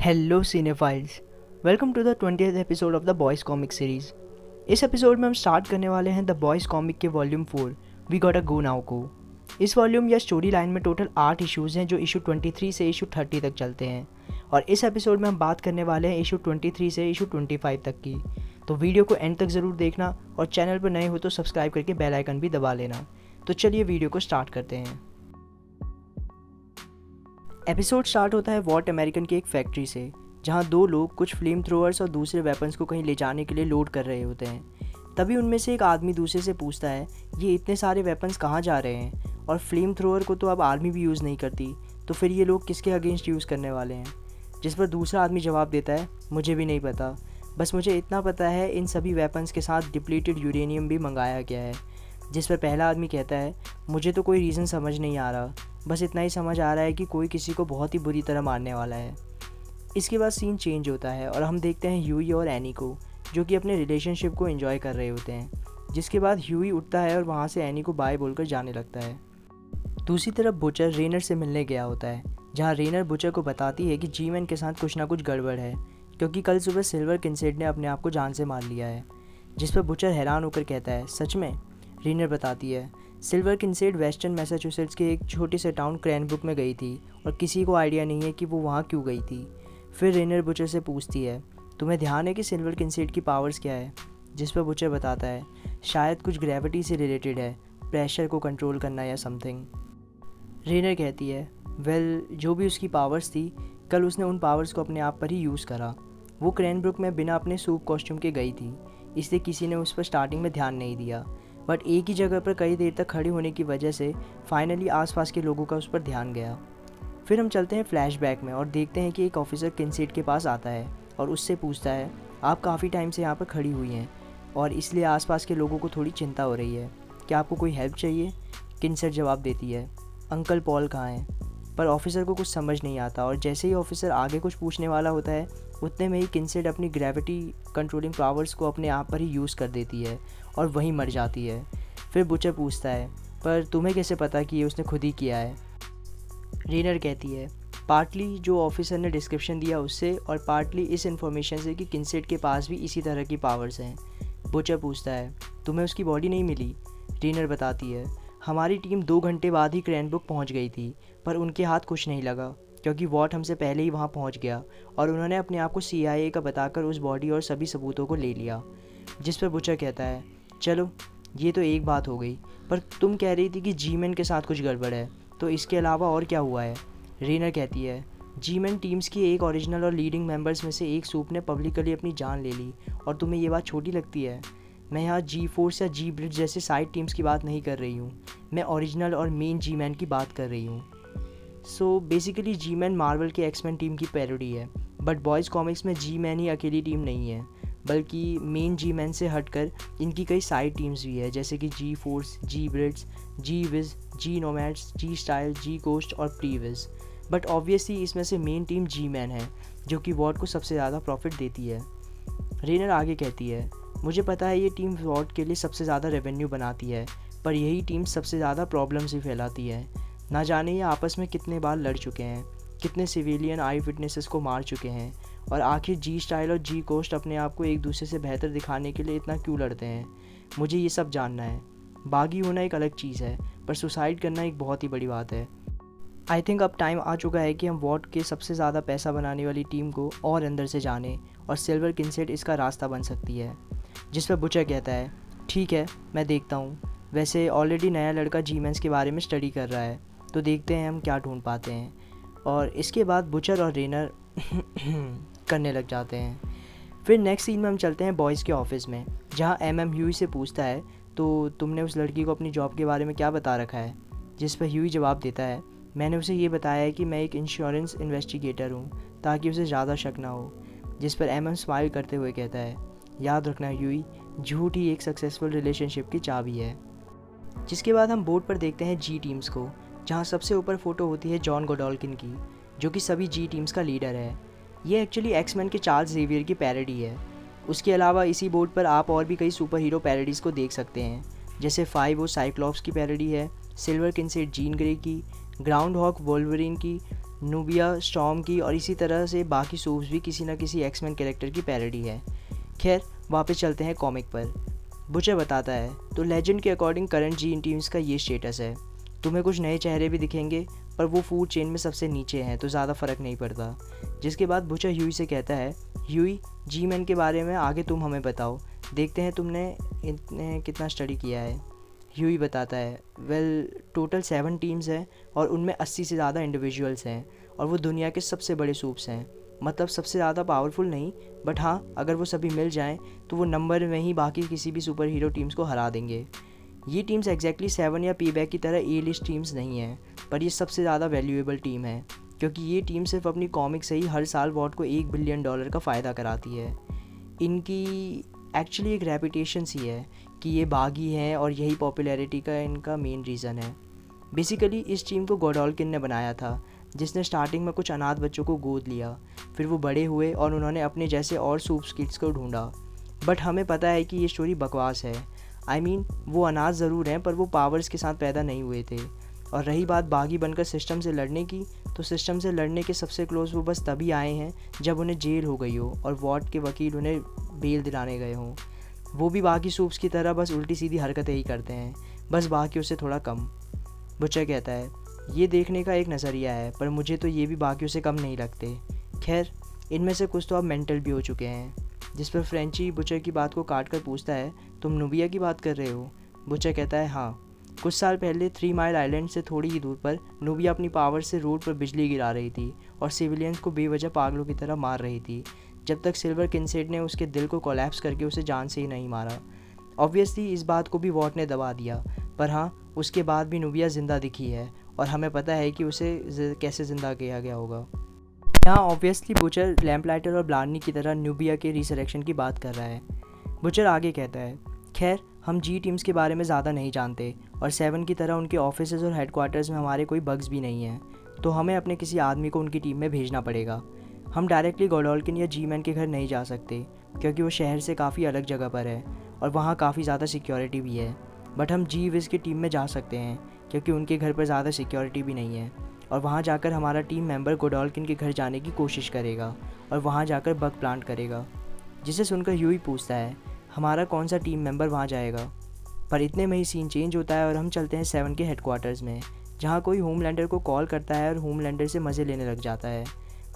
Hello cinephiles, welcome to the 20th episode of the Boys comic series. इस episode में हम start करने वाले हैं द बॉयज़ कॉमिक के volume 4 we got a go now को। इस वॉल्यूम या स्टोरी लाइन में टोटल 8 इश्यूज़ हैं जो इशू 23 से इशू 30 तक चलते हैं, और इस एपिसोड में हम बात करने वाले हैं इशू 23 से इशू 25 तक की। तो वीडियो को एंड तक ज़रूर देखना और चैनल पर नए हो तो सब्सक्राइब करके बेल आइकन भी दबा लेना। तो चलिए वीडियो को स्टार्ट करते हैं। एपिसोड स्टार्ट होता है वॉट अमेरिकन की एक फैक्ट्री से, जहां दो लोग कुछ फ्लेम थ्रोअर्स और दूसरे वेपन्स को कहीं ले जाने के लिए लोड कर रहे होते हैं। तभी उनमें से एक आदमी दूसरे से पूछता है, ये इतने सारे वेपन्स कहाँ जा रहे हैं, और फ्लेम थ्रोअर को तो अब आर्मी भी यूज़ नहीं करती, तो फिर ये लोग किसके अगेंस्ट यूज़ करने वाले हैं। जिस पर दूसरा आदमी जवाब देता है, मुझे भी नहीं पता, बस मुझे इतना पता है इन सभी वेपन्स के साथ डिप्लीटेड यूरेनियम भी मंगाया गया है। जिस पर पहला आदमी कहता है, मुझे तो कोई रीज़न समझ नहीं आ रहा, बस इतना ही समझ आ रहा है कि कोई किसी को बहुत ही बुरी तरह मारने वाला है। इसके बाद सीन चेंज होता है और हम देखते हैं ह्यूई और एनी को, जो कि अपने रिलेशनशिप को एंजॉय कर रहे होते हैं। जिसके बाद ह्यूई उठता है और वहाँ से एनी को बाय बोलकर जाने लगता है। दूसरी तरफ बुचर रेनर से मिलने गया होता है, जहाँ रेनर बुचर को बताती है कि जी-मैन के साथ कुछ ना कुछ गड़बड़ है, क्योंकि कल सुबह सिल्वर किनसेड ने अपने आप को जान से मार लिया है। जिस पर बुचर हैरान होकर कहता है, सच में? रेनर बताती है, सिल्वर किनसेड वेस्टर्न मैसाचुसेट्स के एक छोटे से टाउन क्रैनब्रुक में गई थी और किसी को आइडिया नहीं है कि वो वहाँ क्यों गई थी। फिर रेनर बुचर से पूछती है, तुम्हें ध्यान है कि सिल्वर किनसेड की पावर्स क्या है? जिस पर बुचर बताता है, शायद कुछ ग्रेविटी से रिलेटेड है, प्रेशर को कंट्रोल करना या समथिंग। रेनर कहती है, वेल, जो भी उसकी पावर्स थी, कल उसने उन पावर्स को अपने आप पर ही यूज़ करा। वो क्रैनब्रुक में बिना अपने सूप कॉस्ट्यूम के गई थी, इसलिए किसी ने उस पर स्टार्टिंग में ध्यान नहीं दिया, बट एक ही जगह पर कई देर तक खड़ी होने की वजह से फाइनली आसपास के लोगों का उस पर ध्यान गया। फिर हम चलते हैं फ्लैशबैक में और देखते हैं कि एक ऑफिसर किनसेड के पास आता है और उससे पूछता है, आप काफ़ी टाइम से यहाँ पर खड़ी हुई हैं और इसलिए आसपास के लोगों को थोड़ी चिंता हो रही है, क्या आपको कोई हेल्प चाहिए? किनसेड जवाब देती है, अंकल पॉल कहाँ हैं? पर ऑफिसर को कुछ समझ नहीं आता, और जैसे ही ऑफिसर आगे कुछ पूछने वाला होता है, उतने में ही किनसेड अपनी ग्रेविटी कंट्रोलिंग पावर्स को अपने आप पर ही यूज़ कर देती है और वहीं मर जाती है। फिर बुचर पूछता है, पर तुम्हें कैसे पता कि ये उसने खुद ही किया है? रेनर कहती है, पार्टली जो ऑफिसर ने डिस्क्रिप्शन दिया उससे, और पार्टली इस इन्फॉर्मेशन से कि किनसेड के पास भी इसी तरह की पावर्स हैं। बुचर पूछता है, तुम्हें उसकी बॉडी नहीं मिली? रेनर बताती है, हमारी टीम 2 घंटे बाद ही क्रैनब्रुक पहुंच गई थी, पर उनके हाथ कुछ नहीं लगा, क्योंकि वॉट हमसे पहले ही वहां पहुंच गया और उन्होंने अपने आप को CIA का बताकर उस बॉडी और सभी सबूतों को ले लिया। जिस पर बुचर कहता है, चलो ये तो एक बात हो गई, पर तुम कह रही थी कि जी-मैन के साथ कुछ गड़बड़ है, तो इसके अलावा और क्या हुआ है? रेनर कहती है, जी-मैन टीम्स की एक ओरिजिनल और लीडिंग मेंबर्स में से एक सूप ने पब्लिकली अपनी जान ले ली, और तुम्हें ये बात छोटी लगती है? मैं यहाँ G-फोर्स या G-ब्रिज जैसे साइड टीम्स की बात नहीं कर रही हूँ, मैं ओरिजिनल और मेन जी-मैन की बात कर रही हूँ। सो बेसिकली जी-मैन मार्वल के एक्समैन टीम की पैरोडी है, बट बॉयज़ कॉमिक्स में जी-मैन ही अकेली टीम नहीं है, बल्कि मेन जी-मैन से हटकर इनकी कई साइड टीम्स भी है, जैसे कि G-फोर्स, G-ब्रिज, G-विज, G-नोमैड्स, G-स्टाइल, G-कोस्ट और प्री-विज। बट ऑब्वियसली इसमें से मेन टीम जी-मैन है, जो कि वॉट को सबसे ज़्यादा प्रॉफिट देती है। रेनर आगे कहती है, मुझे पता है ये टीम वॉट के लिए सबसे ज़्यादा रेवेन्यू बनाती है, पर यही टीम सबसे ज़्यादा प्रॉब्लम्स भी फैलाती है। ना जाने ये आपस में कितने बार लड़ चुके हैं, कितने सिविलियन आई विटनेसेस को मार चुके हैं, और आखिर G-स्टाइल और G-कोस्ट अपने आप को एक दूसरे से बेहतर दिखाने के लिए इतना क्यों लड़ते हैं? मुझे ये सब जानना है। बागी होना एक अलग चीज़ है, पर सुसाइड करना एक बहुत ही बड़ी बात है। आई थिंक अब टाइम आ चुका है कि हम वॉट के सबसे ज़्यादा पैसा बनाने वाली टीम को और अंदर से जाने, और सिल्वर किनसेड इसका रास्ता बन सकती है। जिस पर बुचर कहता है, ठीक है, मैं देखता हूँ। वैसे ऑलरेडी नया लड़का जी-मैन्स के बारे में स्टडी कर रहा है, तो देखते हैं हम क्या ढूंढ पाते हैं। और इसके बाद बुचर और रेनर करने लग जाते हैं। फिर नेक्स्ट सीन में हम चलते हैं बॉयज़ के ऑफिस में, जहाँ ह्यूई से पूछता है, तो तुमने उस लड़की को अपनी जॉब के बारे में क्या बता रखा है? जिस पर ह्यूई जवाब देता है, मैंने उसे ये बताया है कि मैं एक इंश्योरेंस इन्वेस्टिगेटर हूँ, ताकि उसे ज़्यादा शक ना हो। जिस पर स्माइल करते हुए कहता है, याद रखना ह्यूई, झूठ ही एक सक्सेसफुल रिलेशनशिप की चाबी है। जिसके बाद हम बोर्ड पर देखते हैं जी टीम्स को, जहाँ सबसे ऊपर फोटो होती है जॉन गोडॉल्किन की, जो कि सभी जी टीम्स का लीडर है। ये एक्चुअली एक्समैन के चार्ल्स ज़ेवियर की पैरोडी है। उसके अलावा इसी बोर्ड पर आप और भी कई सुपर हीरो पैरोडीज़ को देख सकते हैं, जैसे 5 वो साइक्लॉप्स की पैरोडी है, सिल्वर किनसेड जीन ग्रे की, ग्राउंड हॉक वोल्वरिन की, नूबिया, स्टॉर्म की और इसी तरह से बाकी सूप्स भी किसी न किसी एक्समैन कैरेक्टर की पैरोडी है। खैर वापस चलते हैं कॉमिक पर। बुचर बताता है तो लेजेंड के अकॉर्डिंग करंट जी टीम्स का ये स्टेटस है। तुम्हें कुछ नए चेहरे भी दिखेंगे पर वो फूड चेन में सबसे नीचे हैं तो ज़्यादा फ़र्क नहीं पड़ता। जिसके बाद बुचर ह्यूई से कहता है, ह्यूई जी मैन के बारे में आगे तुम हमें बताओ, देखते हैं तुमने इतने कितना स्टडी किया है। ह्यूई बताता है, वेल टोटल 7 टीम्स हैं और उनमें 80 से ज़्यादा इंडिविजुअल्स हैं और वो दुनिया के सबसे बड़े सूप्स हैं। मतलब सबसे ज़्यादा पावरफुल नहीं, बट हाँ अगर वो सभी मिल जाएं तो वो नंबर में ही बाकी किसी भी सुपर हीरो टीम्स को हरा देंगे। ये टीम्स एग्जैक्टली 7 या पी बैक की तरह ए लिस्ट टीम्स नहीं हैं, पर ये सबसे ज़्यादा वैल्यूएबल टीम है क्योंकि ये टीम सिर्फ अपनी कॉमिक से ही हर साल वॉट को $1 बिलियन का फ़ायदा कराती है। इनकी एक्चुअली एक रेपुटेशन सी है कि ये बागी हैं और यही पॉपुलैरिटी का इनका मेन रीज़न है। बेसिकली इस टीम को गोडॉल्किन ने बनाया था, जिसने स्टार्टिंग में कुछ अनाथ बच्चों को गोद लिया, फिर वो बड़े हुए और उन्होंने अपने जैसे और सूप किड्स को ढूंढा। बट हमें पता है कि ये स्टोरी बकवास है। आई मीन वो अनाथ ज़रूर हैं पर वो पावर्स के साथ पैदा नहीं हुए थे। और रही बात बागी बनकर सिस्टम से लड़ने की, तो सिस्टम से लड़ने के सबसे क्लोज वो बस तभी आए हैं जब उन्हें जेल हो गई हो और वॉट के वकील उन्हें बेल दिलाने गए हों। वो भी बाकी सूप्स की तरह बस उल्टी सीधी हरकतें ही करते हैं, बस बाकियों से थोड़ा कम। बुचर कहता है, ये देखने का एक नज़रिया है पर मुझे तो ये भी बाकियों से कम नहीं लगते। खैर इनमें से कुछ तो अब मेंटल भी हो चुके हैं। जिस पर फ्रेंची बुचर की बात को काट कर पूछता है, तुम नूबिया की बात कर रहे हो? बुचर कहता है, हाँ। कुछ साल पहले 3 माइल आइलैंड से थोड़ी ही दूर पर नूबिया अपनी पावर से रोड पर बिजली गिरा रही थी और सिविलियंस को बेवजह पागलों की तरह मार रही थी, जब तक सिल्वर किनसेट ने उसके दिल को कोलैप्स करके उसे जान से ही नहीं मारा। ऑब्वियसली इस बात को भी वॉट ने दबा दिया, पर हाँ उसके बाद भी नूबिया ज़िंदा दिखी है और हमें पता है कि उसे कैसे ज़िंदा किया गया होगा। यहाँ ऑब्वियसली बुचर लैम्पलाइटर और ब्लार्नी की तरह नूबिया के रिसरेक्शन की बात कर रहा है। बुचर आगे कहता है, खैर हम जी टीम्स के बारे में ज़्यादा नहीं जानते और 7 की तरह उनके ऑफिसेज और हेडक्वार्टर्स में हमारे कोई बग्स भी नहीं हैं, तो हमें अपने किसी आदमी को उनकी टीम में भेजना पड़ेगा। हम डायरेक्टली गोडॉल्किन या जी मैन के घर नहीं जा सकते क्योंकि वो शहर से काफ़ी अलग जगह पर है और वहाँ काफ़ी ज़्यादा सिक्योरिटी भी है। बट हम जी विज़ की टीम में जा सकते हैं क्योंकि उनके घर पर ज़्यादा सिक्योरिटी भी नहीं है और वहाँ जाकर हमारा टीम मेंबर गोडॉल्किन के घर जाने की कोशिश करेगा और वहाँ जाकर बग प्लांट करेगा। जिसे सुनकर ह्यूई पूछता है, हमारा कौन सा टीम मेंबर वहाँ जाएगा? पर इतने में ही सीन चेंज होता है और हम चलते हैं 7 के हेडक्वार्टर्स में, जहाँ कोई होमलैंडर को कॉल करता है और होमलैंडर से मज़े लेने लग जाता है,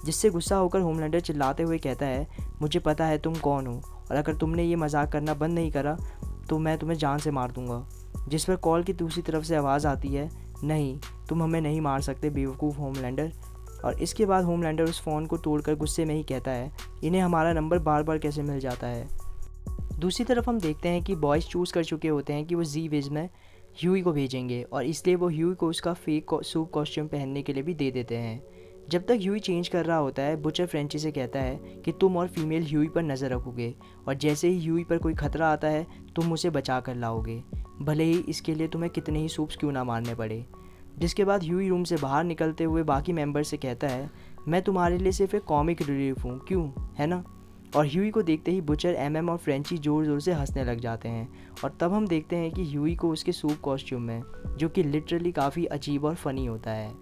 जिससे गुस्सा होकर होमलैंडर चिल्लाते हुए कहता है, मुझे पता है तुम कौन हो और अगर तुमने ये मजाक करना बंद नहीं करा तो मैं तुम्हें जान से मार दूंगा। जिस पर कॉल की दूसरी तरफ से आवाज़ आती है, नहीं तुम हमें नहीं मार सकते बेवकूफ़ होमलैंडर। और इसके बाद होमलैंडर उस फ़ोन को तोड़कर गुस्से में ही कहता है, इन्हें हमारा नंबर बार बार कैसे मिल जाता है। दूसरी तरफ हम देखते हैं कि बॉयज़ चूज़ कर चुके होते हैं कि वो जी विज़ में ह्यूई को भेजेंगे और इसलिए वो ह्यूई को उसका फेक सूप कॉस्ट्यूम पहनने के लिए भी दे देते हैं। जब तक ह्यूई चेंज कर रहा होता है, बुचर फ्रेंची से कहता है कि तुम और फीमेल ह्यूई पर नज़र रखोगे और जैसे ही ह्यूई पर कोई खतरा आता है तुम उसे बचा कर लाओगे, भले ही इसके लिए तुम्हें कितने ही सूप्स क्यों ना मारने पड़े। जिसके बाद ह्यूई रूम से बाहर निकलते हुए बाकी मेंबर से कहता है, मैं तुम्हारे लिए सिर्फ एक कॉमिक रिलीफ हूँ, क्यों है ना? और ह्यूई को देखते ही बुचर, एमएम और फ्रेंची ज़ोर ज़ोर से हंसने लग जाते हैं और तब हम देखते हैं कि ह्यूई को उसके सूप कॉस्ट्यूम में, जो कि लिटरली काफ़ी अजीब और फ़नी होता है।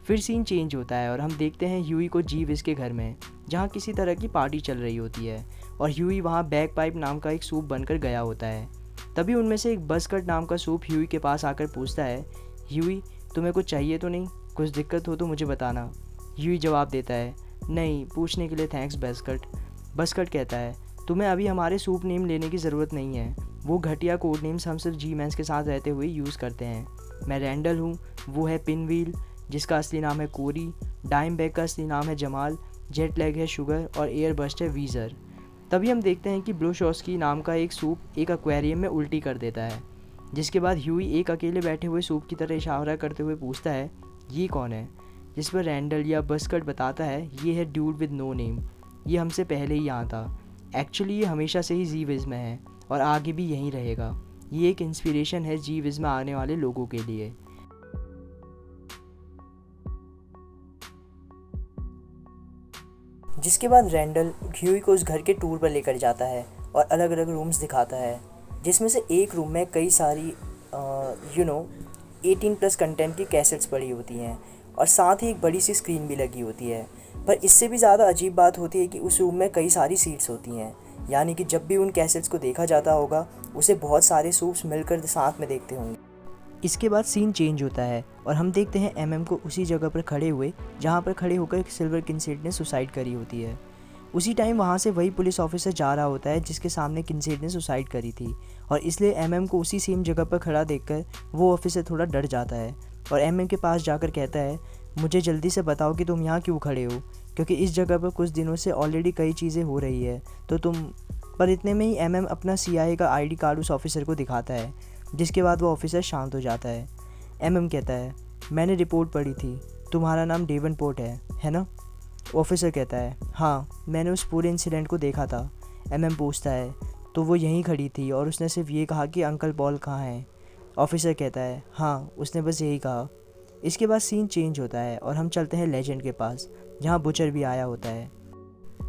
फिर सीन चेंज होता है और हम देखते हैं ह्यूई को जी विज़ के घर में, जहाँ किसी तरह की पार्टी चल रही होती है और ह्यूई वहाँ बैग पाइप नाम का एक सूप बनकर गया होता है। तभी उनमें से एक बसकट नाम का सूप ह्यूई के पास आकर पूछता है, ह्यूई तुम्हें कुछ चाहिए तो नहीं? कुछ दिक्कत हो तो मुझे बताना। ह्यूई जवाब देता है, नहीं, पूछने के लिए थैंक्स बसकट। बसकट कहता है, तुम्हें अभी हमारे सूप नेम लेने की ज़रूरत नहीं है, वो घटिया कोड नेम्स हम सिर्फ जी मैंस के साथ रहते हुए यूज़ करते हैं। मैं रैंडल हूँ, वो है पिनव्हील जिसका असली नाम है कोरी, डाइम बैग का असली नाम है जमाल, जेट लैग है शुगर और एयर बस्ट है वीज़र। तभी हम देखते हैं कि ब्लूशॉस्की नाम का एक सूप एक एक्वेरियम में उल्टी कर देता है। जिसके बाद ह्यूई एक अकेले बैठे हुए सूप की तरह इशारा करते हुए पूछता है, ये कौन है? जिस पर रैंडल या बसकट बताता है, ये है ड्यूड विद नो नेम, ये हमसे पहले ही यहाँ था। एक्चुअली ये हमेशा से ही जी विज़ में है और आगे भी यहीं रहेगा। ये एक इंस्पिरेशन है जी विज़ में आने वाले लोगों के लिए। जिसके बाद रैंडल ह्यूई को उस घर के टूर पर लेकर जाता है और अलग अलग रूम्स दिखाता है, जिसमें से एक रूम में कई सारी 18+ कंटेंट की कैसेट्स पड़ी होती हैं और साथ ही एक बड़ी सी स्क्रीन भी लगी होती है। पर इससे भी ज़्यादा अजीब बात होती है कि उस रूम में कई सारी सीट्स होती हैं, यानी कि जब भी उन कैसेट्स को देखा जाता होगा उसे बहुत सारे सूप्स मिलकर साथ में देखते होंगे। इसके बाद सीन चेंज होता है और हम देखते हैं एमएम को उसी जगह पर खड़े हुए जहाँ पर खड़े होकर सिल्वर किनसेट ने सुसाइड करी होती है। उसी टाइम वहाँ से वही पुलिस ऑफिसर जा रहा होता है जिसके सामने किनसेट ने सुसाइड करी थी, और इसलिए एमएम को उसी सेम जगह पर खड़ा देखकर वो ऑफिसर थोड़ा डर जाता है और एमएम के पास जाकर कहता है, मुझे जल्दी से बताओ कि तुम यहाँ क्यों खड़े हो, क्योंकि इस जगह पर कुछ दिनों से ऑलरेडी कई चीज़ें हो रही है तो तुम। पर इतने में ही एमएम अपना CIA का ID कार्ड उस ऑफिसर को दिखाता है, जिसके बाद वो ऑफिसर शांत हो जाता है। एमएम कहता है, मैंने रिपोर्ट पढ़ी थी, तुम्हारा नाम डेवनपोर्ट है ना? ऑफिसर कहता है, हाँ, मैंने उस पूरे इंसिडेंट को देखा था। एमएम पूछता है, तो वो यहीं खड़ी थी और उसने सिर्फ ये कहा कि अंकल पॉल कहाँ हैं? ऑफिसर कहता है, हाँ, उसने बस यही कहा। इसके बाद सीन चेंज होता है और हम चलते हैं लेजेंड के पास, जहाँ बुचर भी आया होता है।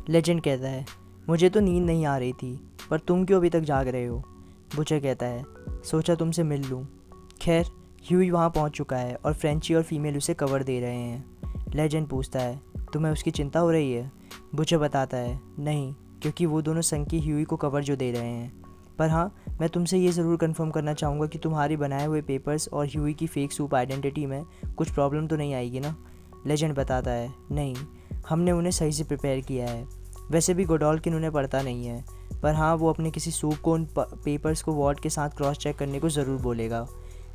लेजेंड कहता है, मुझे तो नींद नहीं आ रही थी, पर तुम क्यों अभी तक जाग रहे हो? बुचर कहता है, सोचा तुमसे मिल लूँ। खैर, ह्यूई वहाँ पहुँच चुका है और फ्रेंची और फीमेल उसे कवर दे रहे हैं। लेजेंड पूछता है, तुम्हें उसकी चिंता हो रही है? बुचर बताता है, नहीं, क्योंकि वो दोनों संकी ह्यूई को कवर जो दे रहे हैं। पर हाँ, मैं तुमसे ये ज़रूर कंफर्म करना चाहूँगा कि तुम्हारे बनाए हुए पेपर्स और ह्यूई की फ़ेक सूप आइडेंटिटी में कुछ प्रॉब्लम तो नहीं आएगी ना? लेजेंड बताता है, नहीं, हमने उन्हें सही से प्रिपेयर किया है। वैसे भी गोडॉल्किन उन्हें पढ़ता नहीं है, पर हाँ, वो अपने किसी सूप को उन पेपर्स को वॉर्ड के साथ क्रॉस चेक करने को ज़रूर बोलेगा,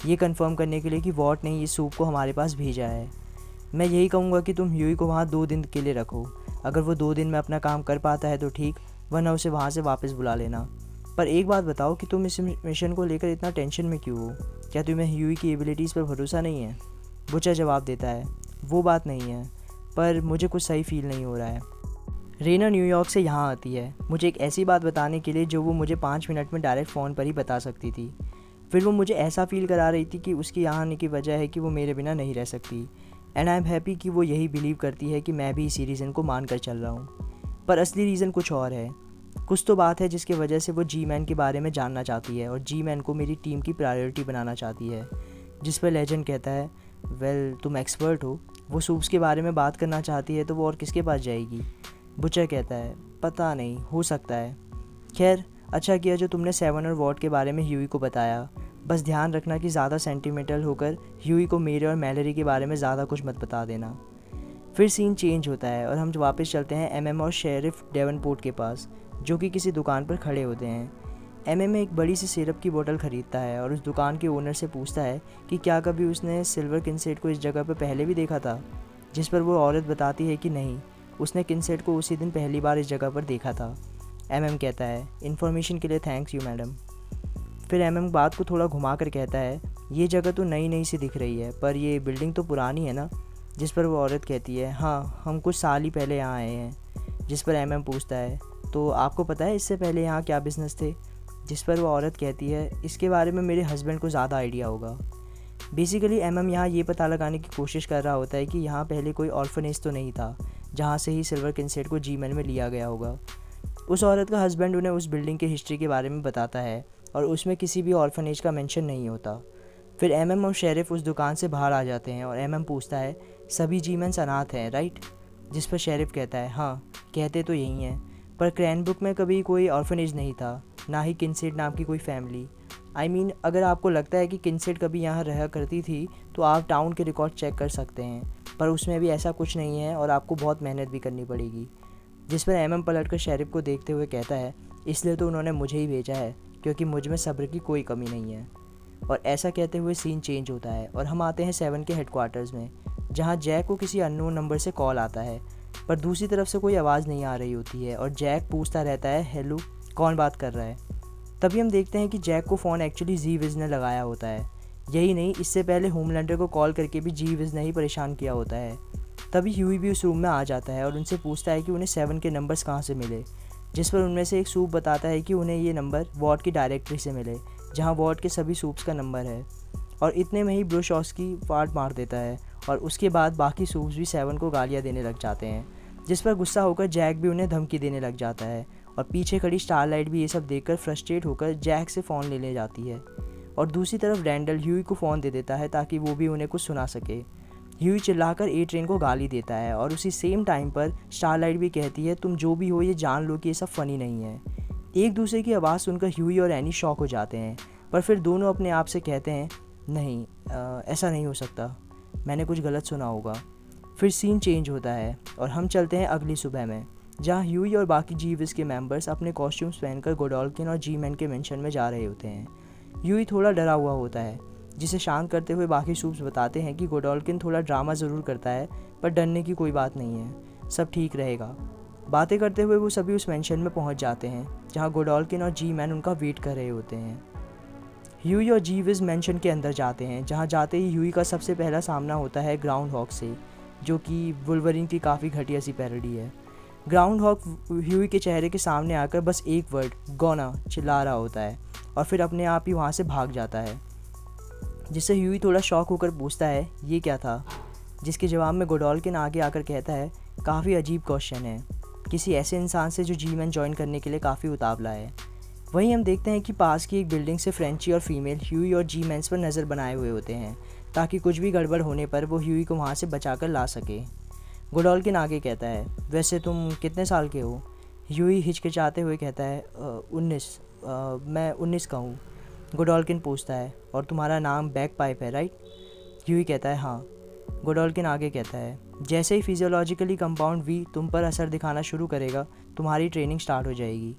ये कंफर्म करने के लिए कि वॉर्ड ने ये सूप को हमारे पास भेजा है। मैं यही कहूँगा कि तुम ह्यूई को वहाँ 2 दिन के लिए रखो। अगर वो 2 दिन में अपना काम कर पाता है तो ठीक, वरना उसे वहाँ से वापस बुला लेना। पर एक बात बताओ कि तुम इस मिशन को लेकर इतना टेंशन में क्यों हो? क्या तुम्हें ह्यूई की एबिलिटीज़ पर भरोसा नहीं है? बुचर जवाब देता है, वो बात नहीं है, पर मुझे कुछ सही फील नहीं हो रहा है। रेना न्यूयॉर्क से यहाँ आती है मुझे एक ऐसी बात बताने के लिए जो वो मुझे 5 मिनट में डायरेक्ट फ़ोन पर ही बता सकती थी। फिर वो मुझे ऐसा फील करा रही थी कि उसके यहाँ आने की वजह है कि वो मेरे बिना नहीं रह सकती, एंड आई एम हैप्पी कि वो यही बिलीव करती है कि मैं भी इसी रीज़न को मान कर चल रहा हूँ। पर असली रीज़न कुछ और है। कुछ तो बात है जिसकी वजह से वो जी-मैन के बारे में जानना चाहती है और जी-मैन को मेरी टीम की प्रायोरिटी बनाना चाहती है। जिस पर लेजेंड कहता है, वेल, तुम एक्सपर्ट हो, वो सूप्स के बारे में बात करना चाहती है तो वो और किसके पास जाएगी? बुचर कहता है, पता नहीं, हो सकता है। खैर, अच्छा किया जो तुमने 7 और वॉर्ड के बारे में ह्यूई को बताया। बस ध्यान रखना कि ज़्यादा सेंटिमेंटल होकर ह्यूई को मेरे और मैलरी के बारे में ज़्यादा कुछ मत बता देना। फिर सीन चेंज होता है और हम वापस चलते हैं एमएम और शेरिफ डेवनपोर्ट के पास, जो कि किसी दुकान पर खड़े होते हैं। एमएम एक बड़ी सी सिरप की बोतल ख़रीदता है और उस दुकान के ओनर से पूछता है कि क्या कभी उसने सिल्वर किनसेट को इस जगह पर पहले भी देखा था, जिस पर वो औरत बताती है कि नहीं, उसने किनसेट को उसी दिन पहली बार इस जगह पर देखा था। एमएम कहता है, इन्फॉर्मेशन के लिए थैंक्स यू मैडम। फिर एमएम बात को थोड़ा घुमा कर कहता है, ये जगह तो नई नई सी दिख रही है, पर ये बिल्डिंग तो पुरानी है ना? जिस पर वो औरत कहती है, हाँ, हम कुछ साल ही पहले यहाँ आए हैं। जिस पर एमएम पूछता है, तो आपको पता है इससे पहले यहाँ क्या बिज़नेस थे? जिस पर वो औरत कहती है, इसके बारे में मेरे हस्बैंड को ज़्यादा आइडिया होगा। बेसिकली एमएम यहाँ ये पता लगाने की कोशिश कर रहा होता है कि यहाँ पहले कोई ऑर्फनेज तो नहीं था जहाँ से ही सिल्वर किनसेट को जी-मैन में लिया गया होगा। उस औरत का हस्बैंड उन्हें उस बिल्डिंग के हिस्ट्री के बारे में बताता है और उसमें किसी भी ऑर्फनेज का मेंशन नहीं होता। फिर एमएम और शेरिफ उस दुकान से बाहर आ जाते हैं और एमएम पूछता है, सभी जी-मैन्स अनाथ हैं, राइट? जिस पर शेरिफ कहता है, हाँ, कहते तो यही हैं, पर क्रैनब्रुक में कभी कोई ऑर्फनेज नहीं था, ना ही किनसेट नाम की कोई फैमिली। आई मीन, अगर आपको लगता है कि किनसेट कभी यहाँ रहा करती थी तो आप टाउन के रिकॉर्ड चेक कर सकते हैं, पर उसमें भी ऐसा कुछ नहीं है और आपको बहुत मेहनत भी करनी पड़ेगी। जिस पर एमएम पलट कर शेरिफ को देखते हुए कहता है, इसलिए तो उन्होंने मुझे ही भेजा है, क्योंकि मुझ में सब्र की कोई कमी नहीं है। और ऐसा कहते हुए सीन चेंज होता है और हम आते हैं 7 के हेडक्वार्टर्स में, जहाँ जैक को किसी अननोन नंबर से कॉल आता है, पर दूसरी तरफ से कोई आवाज़ नहीं आ रही होती है और जैक पूछता रहता है, हेलो, कौन बात कर रहा है? तभी हम देखते हैं कि जैक को फ़ोन एक्चुअली जी-विज़ ने लगाया होता है। यही नहीं, इससे पहले होमलैंडर को कॉल करके भी जी-विज़ ने ही परेशान किया होता है। तभी ह्यूई भी उस रूम में आ जाता है और उनसे पूछता है कि उन्हें 7 के नंबर्स कहाँ से मिले, जिस पर उनमें से एक सूप बताता है कि उन्हें ये नंबर वॉर्ड की डायरेक्टरी से मिले, जहाँ वॉर्ड के सभी सूप्स का नंबर है। और इतने में ही ब्रोशॉस्की फाड़ मार देता है और उसके बाद बाकी सूप्स भी 7 को गालियाँ देने लग जाते हैं, जिस पर गुस्सा होकर जैक भी उन्हें धमकी देने लग जाता है और पीछे खड़ी स्टारलाइट भी ये सब देखकर फ्रस्ट्रेट होकर जैक से फ़ोन लेने जाती है। और दूसरी तरफ रैंडल ह्यूई को फ़ोन दे देता है ताकि वो भी उन्हें कुछ सुना सके। ह्यूई चिल्लाकर ए ट्रेन को गाली देता है और उसी सेम टाइम पर स्टारलाइट भी कहती है तुम जो भी हो ये जान लो कि ये सब फ़नी नहीं है। एक दूसरे की आवाज़ सुनकर ह्यूई और एनी शॉक हो जाते हैं, पर फिर दोनों अपने आप से कहते हैं नहीं, ऐसा नहीं हो सकता, मैंने कुछ गलत सुना होगा। फिर सीन चेंज होता है और हम चलते हैं अगली सुबह में, जहाँ ह्यूई और बाकी जी-विज़ के मेंबर्स अपने कॉस्ट्यूम्स पहनकर गोडोल्किन और जी-मैन के मेंशन में जा रहे होते हैं। ह्यूई थोड़ा डरा हुआ होता है, जिसे शांत करते हुए बाकी सूप्स बताते हैं कि गोडोल्किन थोड़ा ड्रामा ज़रूर करता है, पर डरने की कोई बात नहीं है, सब ठीक रहेगा। बातें करते हुए वो सभी उस मेंशन में पहुंच जाते हैं, जहां गोडोल्किन और जी-मैन उनका वेट कर रहे होते हैं। ह्यूई और जी-विज़ मेंशन के अंदर जाते हैं, जहां जाते ही ह्यूई का सबसे पहला सामना होता है ग्राउंड हॉक से, जो कि वुल्वरीन की काफ़ी घटिया सी पैरोडी है। ग्राउंड हॉक ह्यूई के चेहरे के सामने आकर बस एक वर्ड गोना चिल्ला रहा होता है और फिर अपने आप ही वहाँ से भाग जाता है, जिससे ह्यूई थोड़ा शॉक होकर पूछता है ये क्या था, जिसके जवाब में गोडोल्किन आगे आकर कहता है काफ़ी अजीब क्वेश्चन है, किसी ऐसे इंसान से जो जी-मैन ज्वाइन करने के लिए काफ़ी उतावला है। वहीं हम देखते हैं कि पास की एक बिल्डिंग से फ्रेंची और फीमेल ह्यूई और जी-मैन्स पर नज़र बनाए हुए होते हैं, ताकि कुछ भी गड़बड़ होने पर वो ह्यूई को वहाँ से बचाकर ला सके। गोडोल्किन आगे कहता है वैसे तुम कितने साल के हो? ह्यूई हिचकिचाते हुए कहता है 19, मैं 19 का हूँ। गोडोल्किन पूछता है और तुम्हारा नाम बैकपाइप है राइट? ह्यूई कहता है हाँ। गोडोल्किन आगे कहता है जैसे ही फिजियोलॉजिकली कंपाउंड वी तुम पर असर दिखाना शुरू करेगा तुम्हारी ट्रेनिंग स्टार्ट हो जाएगी।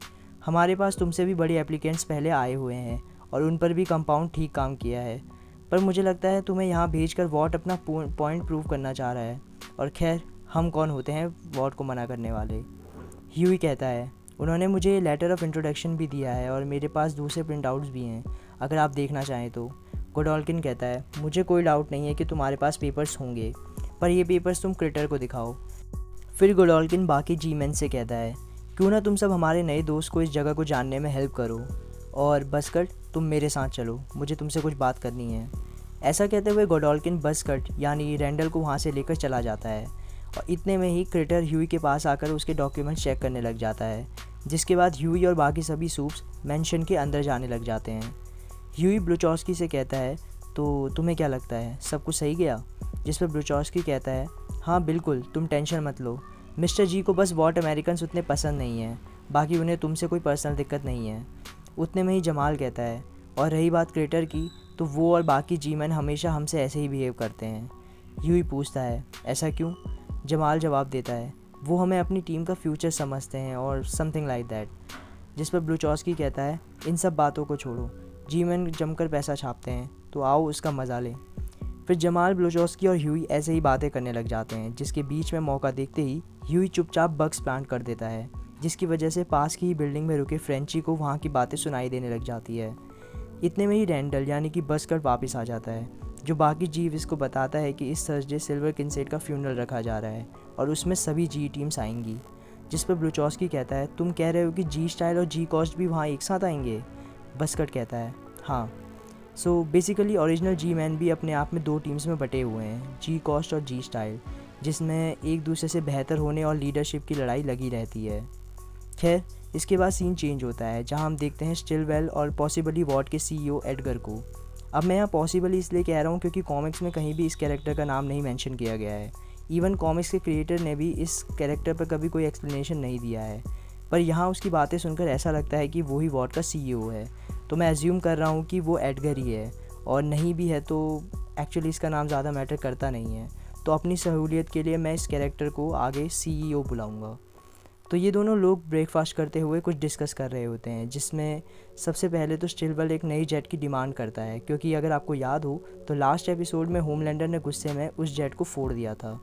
हमारे पास तुमसे भी बड़े एप्लीकेंट्स पहले आए हुए हैं और उन पर भी कंपाउंड ठीक काम किया है, पर मुझे लगता है तुम्हें यहाँ भेजकर वॉट अपना पॉइंट प्रूव करना चाह रहा है, और खैर हम कौन होते हैं वॉट को मना करने वाले। ह्यूई कहता है उन्होंने मुझे लेटर ऑफ इंट्रोडक्शन भी दिया है और मेरे पास दूसरे प्रिंट आउट्स भी हैं, अगर आप देखना चाहें तो। गोडोल्किन कहता है मुझे कोई डाउट नहीं है कि तुम्हारे पास पेपर्स होंगे, पर ये पेपर्स तुम क्रिटर को दिखाओ। फिर गोडोल्किन बाकी जी-मैन से कहता है क्यों ना तुम सब हमारे नए दोस्त को इस जगह को जानने में हेल्प करो, और बसकट तुम मेरे साथ चलो, मुझे तुमसे कुछ बात करनी है। ऐसा कहते हुए गोडोल्किन बसकट यानी रैंडल को वहाँ से लेकर चला जाता है और इतने में ही क्रिटर ह्यूई के पास आकर उसके डॉक्यूमेंट्स चेक करने लग जाता है, जिसके बाद ह्यूई और बाकी सभी सूप्स मेंशन के अंदर जाने लग जाते हैं। ह्यूई ब्लूचॉस्की से कहता है तो तुम्हें क्या लगता है सब कुछ सही गया? जिस पर ब्लूचॉस्की कहता है हाँ बिल्कुल, तुम टेंशन मत लो, मिस्टर जी को बस वॉट अमेरिकन्स उतने पसंद नहीं हैं, बाकी उन्हें तुमसे कोई पर्सनल दिक्कत नहीं है। उतने में ही जमाल कहता है और रही बात क्रिटर की, तो वो और बाकी जी-मैन हमेशा हमसे ऐसे ही बिहेव करते हैं। ह्यूई पूछता है ऐसा क्यों? जमाल जवाब देता है वो हमें अपनी टीम का फ्यूचर समझते हैं और समथिंग लाइक दैट। जिस पर ब्लूचॉस्की कहता है इन सब बातों को छोड़ो, जी-मैन जमकर पैसा छापते हैं तो आओ उसका मज़ा लें। फिर जमाल, ब्लूचॉस्की और ह्यूई ऐसे ही बातें करने लग जाते हैं, जिसके बीच में मौका देखते ही ह्यूई चुपचाप बग्स प्लांट कर देता है, जिसकी वजह से पास की ही बिल्डिंग में रुके फ्रेंची को वहाँ की बातें सुनाई देने लग जाती है। इतने में ही रैंडल यानी कि बसकट वापस आ जाता है, जो बाकी जी-विज़ को बताता है कि इस थर्सडे सिल्वर किनसेट का फ्यूनरल रखा जा रहा है और उसमें सभी जी टीम्स आएंगी। जिस पर ब्लूचॉस्की कहता है तुम कह रहे हो कि जी स्टाइल और जी कॉस्ट भी वहाँ एक साथ आएंगे? बसकट कहता है हाँ। सो बेसिकली ओरिजिनल जी-मैन भी अपने आप में दो टीम्स में बटे हुए हैं, जी कॉस्ट और जी स्टाइल, जिसमें एक दूसरे से बेहतर होने और लीडरशिप की लड़ाई लगी रहती है। खैर इसके बाद सीन चेंज होता है, जहां हम देखते हैं स्टिलवेल और पॉसिबली वॉट के सीईओ एडगर को। अब मैं यहाँ पॉसिबली इसलिए कह रहा हूँ क्योंकि कॉमिक्स में कहीं भी इस कैरेक्टर का नाम नहीं मेंशन किया गया है। इवन कॉमिक्स के क्रिएटर ने भी इस कैरेक्टर पर कभी कोई एक्सप्लेनेशन नहीं दिया है, पर यहाँ उसकी बातें सुनकर ऐसा लगता है कि वो ही वॉट का सीईओ है, तो मैं एज्यूम कर रहा हूँ कि वो एडगर ही है, और नहीं भी है तो एक्चुअली इसका नाम ज़्यादा मैटर करता नहीं है, तो अपनी सहूलियत के लिए मैं इस कैरेक्टर को आगे सीईओ बुलाऊँगा। तो ये दोनों लोग ब्रेकफास्ट करते हुए कुछ डिस्कस कर रहे होते हैं, जिसमें सबसे पहले तो स्टिलवेल एक नई जेट की डिमांड करता है, क्योंकि अगर आपको याद हो तो लास्ट एपिसोड में होमलैंडर ने गुस्से में उस जेट को फोड़ दिया था,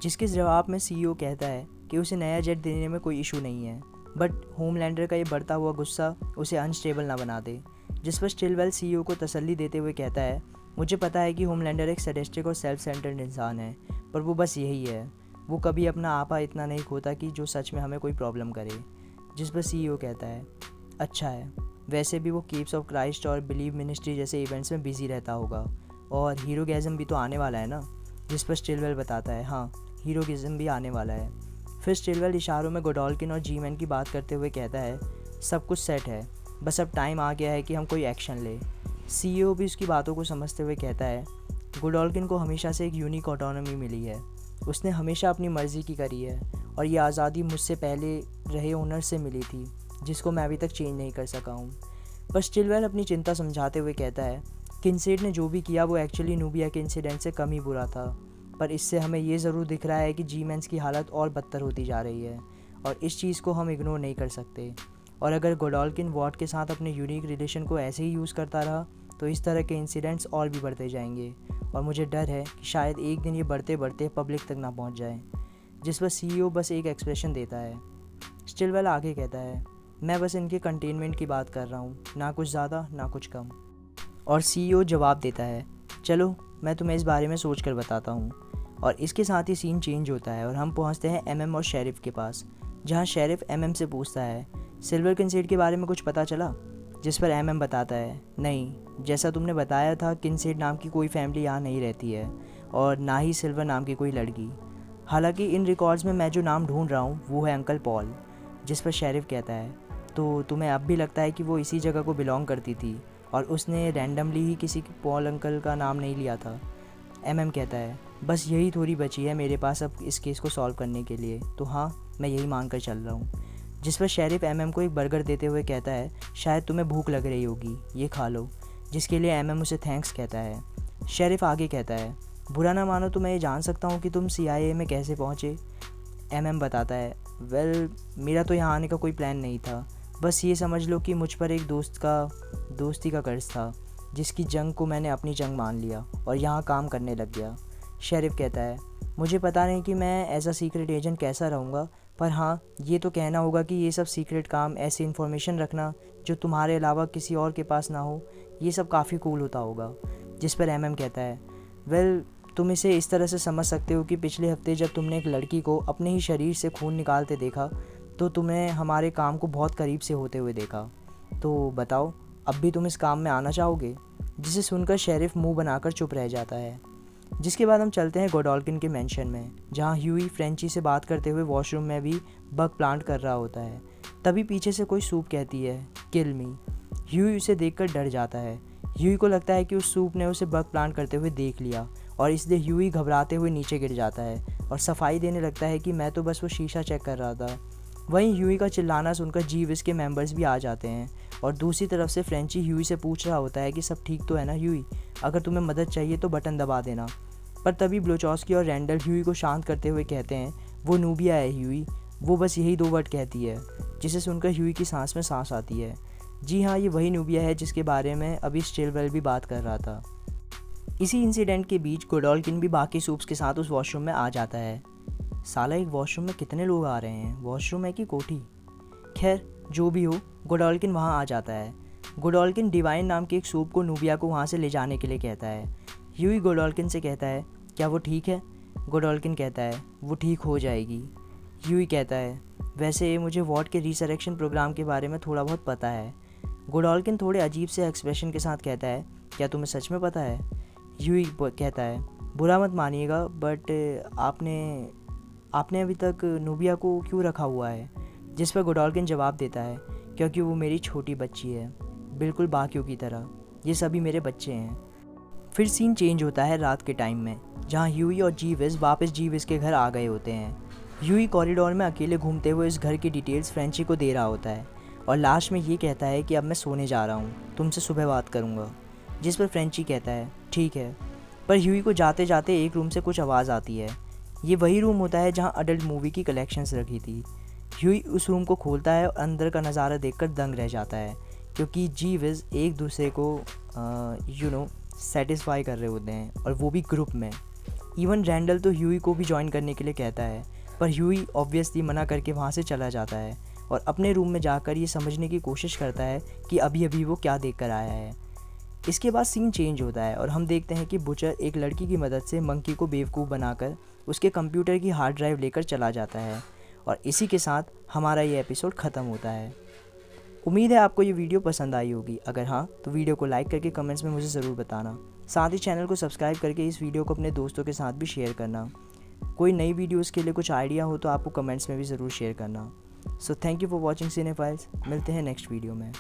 जिसके जवाब में सीईओ कहता है कि उसे नया जेट देने में कोई इशू नहीं है, बट होमलैंडर का ये बढ़ता हुआ गुस्सा उसे अनस्टेबल ना बना दे। जिस पर स्टिलवेल सीईओ को तसल्ली देते हुए कहता है मुझे पता है कि होमलैंडर एक सैडिस्टिक और सेल्फ सेंटर्ड इंसान है, पर वो बस यही है, वो कभी अपना आपा इतना नहीं खोता कि जो सच में हमें कोई प्रॉब्लम करे। जिस पर सीईओ कहता है अच्छा है, वैसे भी वो कीप्स ऑफ क्राइस्ट और बिलीव मिनिस्ट्री जैसे इवेंट्स में बिजी रहता होगा, और हीरोगैज़म भी तो आने वाला है ना? जिस पर स्टिलवेल बताता है हाँ, हीरोगिज्म भी आने वाला है। फिर स्टिलवेल इशारों में गोडोल्किन और जी-मैन की बात करते हुए कहता है सब कुछ सेट है, बस अब टाइम आ गया है कि हम कोई एक्शन ले। सीईओ भी उसकी बातों को समझते हुए कहता है गोडोल्किन को हमेशा से एक यूनिक ऑटोनॉमी मिली है। उसने हमेशा अपनी मर्ज़ी की करी है और ये आज़ादी मुझसे पहले रहे ओनर से मिली थी, जिसको मैं अभी तक चेंज नहीं कर सका हूँ। पर स्टिलवेल अपनी चिंता समझाते हुए कहता है, किनसेड ने जो भी किया वो एक्चुअली नूबिया के इंसिडेंट से कम ही बुरा था, पर इससे हमें ये ज़रूर दिख रहा है कि जी-मैंस की हालत और बदतर होती जा रही है और इस चीज़ को हम इग्नोर नहीं कर सकते। और अगर गोडोल्किन वॉट के साथ अपने यूनिक रिलेशन को ऐसे ही यूज़ करता रहा तो इस तरह के इंसिडेंट्स और भी बढ़ते जाएंगे और मुझे डर है कि शायद एक दिन ये बढ़ते बढ़ते पब्लिक तक ना पहुंच जाए। जिस पर सीईओ बस एक एक्सप्रेशन देता है। स्टिलवेल आगे कहता है, मैं बस इनके कंटेनमेंट की बात कर रहा हूँ, ना कुछ ज़्यादा ना कुछ कम। और सीईओ जवाब देता है, चलो मैं तुम्हें इस बारे में सोच कर बताता हूँ। और इसके साथ ही सीन चेंज होता है और हम पहुँचते हैं एमएम और शेरिफ के पास, जहाँ शेरिफ एमएम से पूछता है, सिल्वर किनसेड के बारे में कुछ पता चला? जिस पर एमएम बताता है, नहीं, जैसा तुमने बताया था किनसेड नाम की कोई फैमिली यहाँ नहीं रहती है और ना ही सिल्वर नाम की कोई लड़की। हालांकि इन रिकॉर्ड्स में मैं जो नाम ढूंढ रहा हूँ वो है अंकल पॉल। जिस पर शेरिफ कहता है, तो तुम्हें अब भी लगता है कि वो इसी जगह को बिलोंग करती थी और उसने रैंडमली ही किसी पॉल अंकल का नाम नहीं लिया था? एमएम कहता है, बस यही थोड़ी बची है मेरे पास अब इस केस को सॉल्व करने के लिए, तो हाँ मैं यही मान कर चल रहा हूँ। जिस पर शेरिफ एमएम को एक बर्गर देते हुए कहता है, शायद तुम्हें भूख लग रही होगी, ये खा लो। जिसके लिए एमएम उसे थैंक्स कहता है। शेरिफ आगे कहता है, बुरा ना मानो तो मैं ये जान सकता हूँ कि तुम CIA में कैसे पहुँचे? एमएम बताता है, वेल मेरा तो यहाँ आने का कोई प्लान नहीं था, बस ये समझ लो कि मुझ पर एक दोस्ती का कर्ज था, जिसकी जंग को मैंने अपनी जंग मान लिया और यहाँ काम करने लग गया। शेरिफ कहता है, मुझे पता नहीं कि मैं एज अ सीक्रेट एजेंट कैसा रहूँगा, पर हाँ ये तो कहना होगा कि ये सब सीक्रेट काम, ऐसी इन्फॉर्मेशन रखना जो तुम्हारे अलावा किसी और के पास ना हो, ये सब काफ़ी कूल होता होगा। जिस पर एमएम कहता है, वेल तुम इसे इस तरह से समझ सकते हो कि पिछले हफ्ते जब तुमने एक लड़की को अपने ही शरीर से खून निकालते देखा तो तुमने हमारे काम को बहुत करीब से होते हुए देखा, तो बताओ अब भी तुम इस काम में आना चाहोगे? जिसे सुनकर शेरिफ मुंह बनाकर चुप रह जाता है। जिसके बाद हम चलते हैं गोडोल्किन के मेंशन में, जहाँ ह्यूई फ्रेंची से बात करते हुए वॉशरूम में भी बग प्लांट कर रहा होता है। तभी पीछे से कोई सूप कहती है, किल मी। ह्यूई उसे देखकर डर जाता है। ह्यूई को लगता है कि उस सूप ने उसे बग प्लांट करते हुए देख लिया और इसलिए ह्यूई घबराते हुए नीचे गिर जाता है और सफाई देने लगता है कि मैं तो बस वो शीशा चेक कर रहा था। वहीं ह्यूई का चिल्लाना सुनकर जीविस के मेंबर्स भी आ जाते हैं और दूसरी तरफ से फ्रेंची ह्यूई से पूछ रहा होता है कि सब ठीक तो है ना ह्यूई, अगर तुम्हें मदद चाहिए तो बटन दबा देना। पर तभी ब्लोचॉस्की और रैंडल ह्यूई को शांत करते हुए कहते हैं, वो नूबिया है ह्यूई, वो बस यही 2 वर्ड कहती है। जिसे सुनकर ह्यूई की सांस में सांस आती है। जी हाँ, ये वही नूबिया है जिसके बारे में अभी स्टिलवेल भी बात कर रहा था। इसी इंसिडेंट के बीच गोडोल्किन भी बाकी सूप्स के साथ उस वॉशरूम में आ जाता है। साला एक वॉशरूम में कितने लोग आ रहे हैं, वॉशरूम है कि कोठी? खैर जो भी हो, गोडोल्किन वहाँ आ जाता है। गोडोल्किन डिवाइन नाम के एक सूप को नूबिया को वहाँ से ले जाने के लिए कहता है। ह्यूई गोडोल्किन से कहता है, क्या वो ठीक है? गोडोल्किन कहता है, वो ठीक हो जाएगी। ह्यूई कहता है, वैसे मुझे वॉट के रिसरेक्शन प्रोग्राम के बारे में थोड़ा बहुत पता है। गोडोल्किन थोड़े अजीब से एक्सप्रेशन के साथ कहता है, क्या तुम्हें सच में पता है? ह्यूई कहता है, बुरा मत मानिएगा बट आपने अभी तक नूबिया को क्यों रखा हुआ है? जिस पर गोडोल्किन जवाब देता है, क्योंकि वो मेरी छोटी बच्ची है, बिल्कुल बाकियों की तरह, ये सभी मेरे बच्चे हैं। फिर सीन चेंज होता है रात के टाइम में, जहाँ ह्यूई और जीविस वापस जीविस के घर आ गए होते हैं। ह्यूई कॉरिडोर में अकेले घूमते हुए इस घर की डिटेल्स फ्रेंची को दे रहा होता है और लास्ट में ये कहता है कि अब मैं सोने जा रहा हूँ, तुमसे सुबह बात करूँगा। जिस पर फ्रेंची कहता है, ठीक है। पर ह्यूई को जाते जाते एक रूम से कुछ आवाज़ आती है। ये वही रूम होता है जहाँ अडल्ट मूवी की कलेक्शंस रखी थी। ह्यूई उस रूम को खोलता है और अंदर का नज़ारा देखकर दंग रह जाता है, क्योंकि जीविस एक दूसरे को सेटिस्फाई कर रहे होते हैं और वो भी ग्रुप में। इवन रैंडल तो ह्यूई को भी ज्वाइन करने के लिए कहता है, पर ह्यूई ऑब्वियसली मना करके वहाँ से चला जाता है और अपने रूम में जाकर ये समझने की कोशिश करता है कि अभी अभी वो क्या देख कर आया है। इसके बाद सीन चेंज होता है और हम देखते हैं कि बुचर एक लड़की की मदद से मंकी को बेवकूफ़ बनाकर उसके कंप्यूटर की हार्ड ड्राइव लेकर चला जाता है और इसी के साथ हमारा ये एपिसोड ख़त्म होता है। उम्मीद है आपको ये वीडियो पसंद आई होगी। अगर हाँ तो वीडियो को लाइक करके कमेंट्स में मुझे ज़रूर बताना। साथ ही चैनल को सब्सक्राइब करके इस वीडियो को अपने दोस्तों के साथ भी शेयर करना। कोई नई वीडियोज़ के लिए कुछ आइडिया हो तो आपको कमेंट्स में भी ज़रूर शेयर करना। So thank you for watching cinephiles. मिलते हैं नेक्स्ट वीडियो में।